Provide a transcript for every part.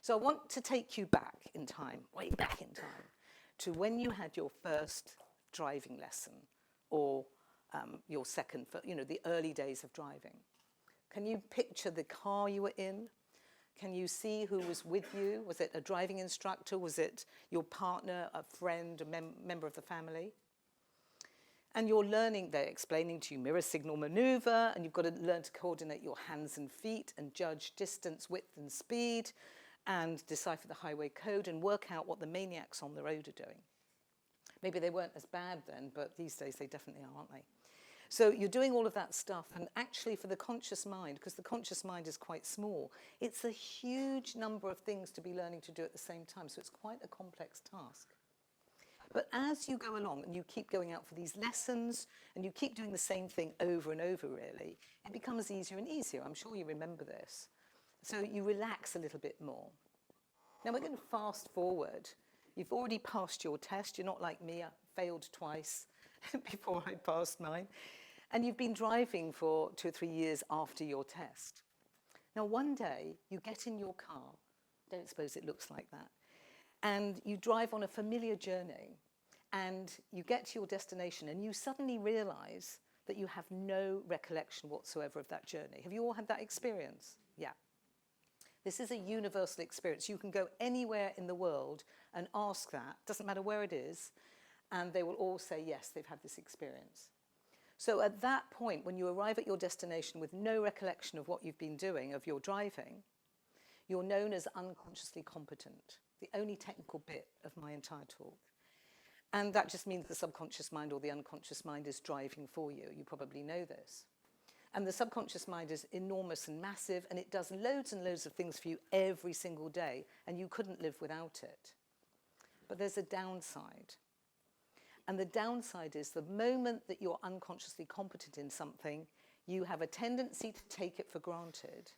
So I want to take you back in time, way back in time, to when you had your first driving lesson or your second, the early days of driving. Can you picture the car you were in? Can you see who was with you? Was it a driving instructor? Was it your partner, a friend, a member of the family? And you're learning, they're explaining to you mirror signal maneuver, and you've got to learn to coordinate your hands and feet and judge distance, width and speed, and decipher the highway code and work out what the maniacs on the road are doing. Maybe they weren't as bad then, but these days they definitely are, aren't they? So you're doing all of that stuff, and actually for the conscious mind, because the conscious mind is quite small, it's a huge number of things to be learning to do at the same time, so it's quite a complex task. But as you go along and you keep going out for these lessons and you keep doing the same thing over and over, really, it becomes easier and easier. I'm sure you remember this. So you relax a little bit more. Now we're going to fast forward. You've already passed your test. You're not like me. I failed twice before I passed mine. And you've been driving for 2 or 3 years after your test. Now one day you get in your car. Don't suppose it looks like that. And you drive on a familiar journey and you get to your destination and you suddenly realize that you have no recollection whatsoever of that journey. Have you all had that experience? Yeah. This is a universal experience. You can go anywhere in the world and ask that, doesn't matter where it is, and they will all say yes, they've had this experience. So at that point, when you arrive at your destination with no recollection of what you've been doing, of your driving, you're known as unconsciously competent, the only technical bit of my entire talk. And that just means the subconscious mind or the unconscious mind is driving for you. You probably know this. And the subconscious mind is enormous and massive, and it does loads and loads of things for you every single day, and you couldn't live without it. But there's a downside. And the downside is the moment that you're unconsciously competent in something, you have a tendency to take it for granted,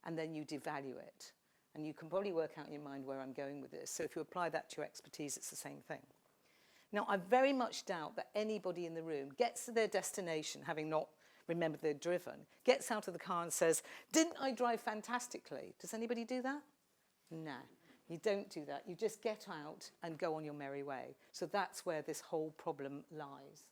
and then you devalue it. And you can probably work out in your mind where I'm going with this. So if you apply that to your expertise, it's the same thing. Now, I very much doubt that anybody in the room gets to their destination, having not remembered they'd driven, gets out of the car and says, "Didn't I drive fantastically?" Does anybody do that? No, you don't do that. You just get out and go on your merry way. So that's where this whole problem lies.